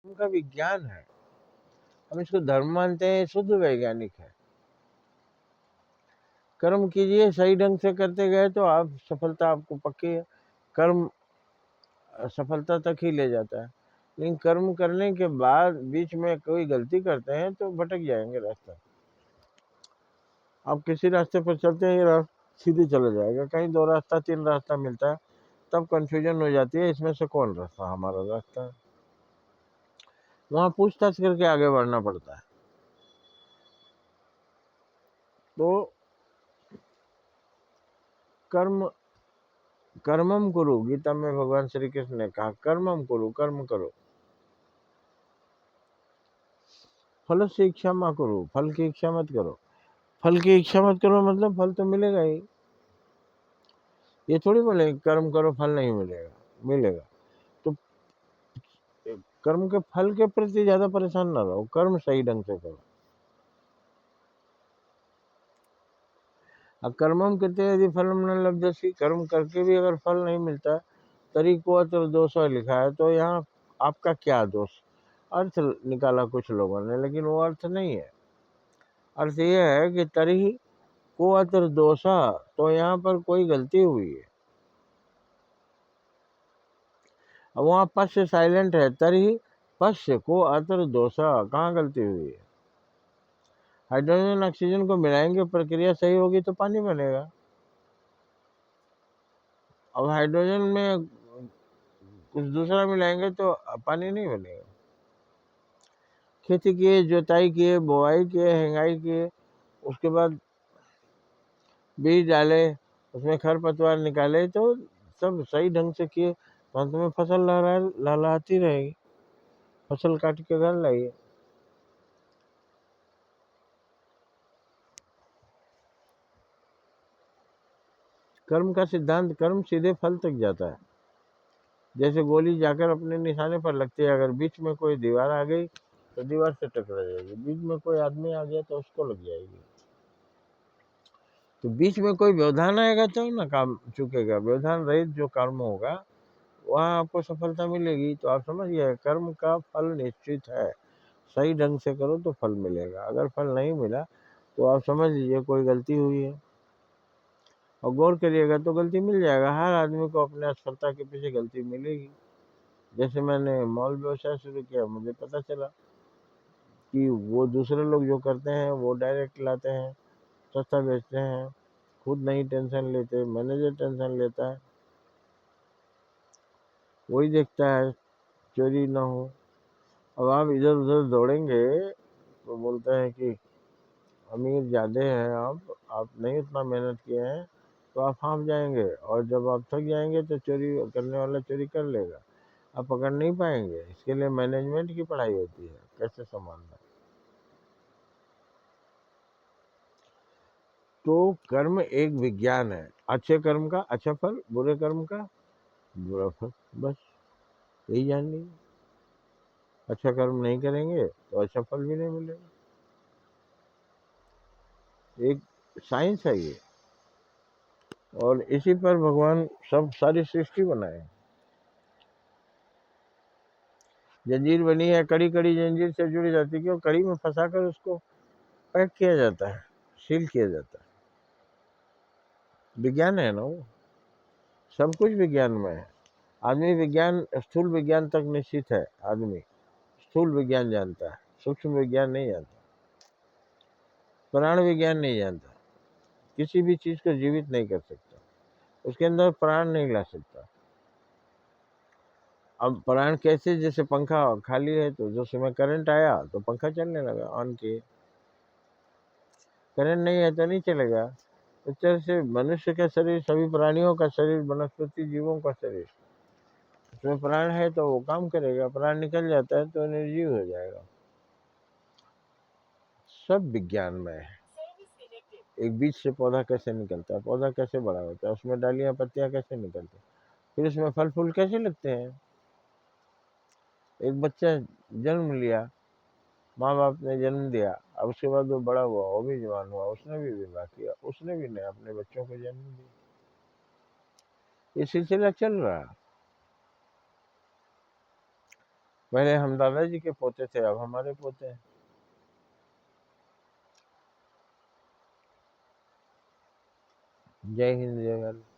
उनका विज्ञान है, हम इसको धर्म मानते हैं, शुद्ध वैज्ञानिक है। कर्म कीजिए, सही ढंग से करते गए तो आप सफलता आपको पक्की है। कर्म सफलता तक ही ले जाता है, लेकिन कर्म करने के बाद बीच में कोई गलती करते हैं तो भटक जाएंगे रास्ता। आप किसी रास्ते पर चलते हैं, ये सीधे चला जाएगा, कहीं दो रास्ता तीन रास्ता मिलता है, तब कंफ्यूजन हो जाती है, इसमें से कौन रास्ता हमारा रास्ता है। वहां पूछताछ करके आगे बढ़ना पड़ता है। तो कर्म कर्मम करो, गीता में भगवान श्री कृष्ण ने कहा कर्मम करो, कर्म करो, फल से इच्छा मत करो, फल की इच्छा मत करो। फल की इच्छा मत करो मतलब फल तो मिलेगा ही। ये थोड़ी बोले कर्म करो फल नहीं मिलेगा, मिलेगा। तो कर्म के फल के प्रति ज्यादा परेशान ना रहो, कर्म सही ढंग से करो। कर्मम कहते हैं यदि फलम न लभ्यसी, कर्म करके भी अगर फल नहीं मिलता, तरी को अत्र दोष लिखा है, तो यहाँ आपका क्या दोष, अर्थ निकाला कुछ लोगों ने, लेकिन वो अर्थ नहीं है। अर्थ ये है कि तरी को अत्र दोषा, तो यहाँ पर कोई गलती हुई है। अब वहाँ पश्य साइलेंट है, तरी पश्य को अत्र दोषा, कहाँ गलती हुई है। हाइड्रोजन ऑक्सीजन को मिलाएंगे, प्रक्रिया सही होगी तो पानी बनेगा। अब हाइड्रोजन में कुछ दूसरा मिलाएंगे तो पानी नहीं बनेगा। खेती किए, जोताई किए, बोआई किए, हेंगाई किए, उसके बाद बीज डाले, उसमें खरपतवार निकाले, तो सब सही ढंग से किए तो अंत में फसल लहलाती रहेगी। फसल काट के घर लाइए। कर्म का सिद्धांत, कर्म सीधे फल तक जाता है। जैसे गोली जाकर अपने निशाने पर लगती है, अगर बीच में कोई दीवार आ गई तो दीवार से टकरा जाएगी, बीच में कोई आदमी आ गया तो उसको लग जाएगी। तो बीच में कोई व्यवधान आएगा तो ना काम चुकेगा। व्यवधान रहित जो कर्म होगा वहाँ आपको सफलता मिलेगी। तो आप समझिए, कर्म का फल निश्चित है, सही ढंग से करो तो फल मिलेगा। अगर फल नहीं मिला तो आप समझ लीजिए कोई गलती हुई है, और गौर करिएगा तो गलती मिल जाएगा। हर आदमी को अपने असफलता के पीछे गलती मिलेगी। जैसे मैंने मॉल व्यवसाय शुरू किया, मुझे पता चला कि वो दूसरे लोग जो करते हैं वो डायरेक्ट लाते हैं, सस्ता बेचते हैं, खुद नहीं टेंशन लेते, मैनेजर टेंशन लेता है, वही देखता है चोरी ना हो। अब आप इधर उधर दौड़ेंगे तो बोलते हैं कि अमीर ज़्यादा हैं आप नहीं उतना मेहनत किए हैं, तो आप हाँफ जाएंगे, और जब आप थक जाएंगे तो चोरी करने वाला चोरी कर लेगा, आप पकड़ नहीं पाएंगे। इसके लिए मैनेजमेंट की पढ़ाई होती है, कैसे संभालना। तो कर्म एक विज्ञान है, अच्छे कर्म का अच्छा फल, बुरे कर्म का बुरा फल, बस यही जान लीजिए। अच्छा कर्म नहीं करेंगे तो अच्छा फल भी नहीं मिलेगा। एक साइंस है ये, और इसी पर भगवान सब सारी सृष्टि बनाए। जंजीर बनी है, कड़ी कड़ी जंजीर से जुड़ी जाती है, क्यों, कड़ी में फंसाकर उसको पैक किया जाता है, सील किया जाता है। विज्ञान है ना वो, सब कुछ विज्ञान में है। आदमी विज्ञान, स्थूल विज्ञान तक निश्चित है, आदमी स्थूल विज्ञान जानता है, सूक्ष्म विज्ञान नहीं जानता, प्राण विज्ञान नहीं जानता। किसी भी चीज को जीवित नहीं कर सकता, उसके अंदर प्राण नहीं ला सकता। अब प्राण कैसे, जैसे पंखा खाली है तो जो समय करंट आया तो पंखा चलने लगा, ऑन किए, करंट नहीं है तो नहीं चलेगा। इस तरह से मनुष्य का शरीर, सभी प्राणियों का शरीर, वनस्पति जीवों का शरीर, उसमें प्राण है तो वो काम करेगा, प्राण निकल जाता है तो निर्जीव हो जाएगा। सब विज्ञान में है। एक बीज से पौधा कैसे निकलता है, पौधा कैसे बड़ा होता है, उसमें डालियां पत्तियां कैसे निकलती है, फिर उसमें फल फूल कैसे लगते हैं। एक बच्चा जन्म लिया, माँ बाप ने जन्म दिया, अब उसके बाद वो बड़ा हुआ, वो भी जवान हुआ, उसने भी विवाह किया, उसने भी नया अपने बच्चों को जन्म दिया, ये सिलसिला चल रहा है। पहले हम दादाजी के पोते थे, अब हमारे पोते हैं। जय हिंद, जय भारत।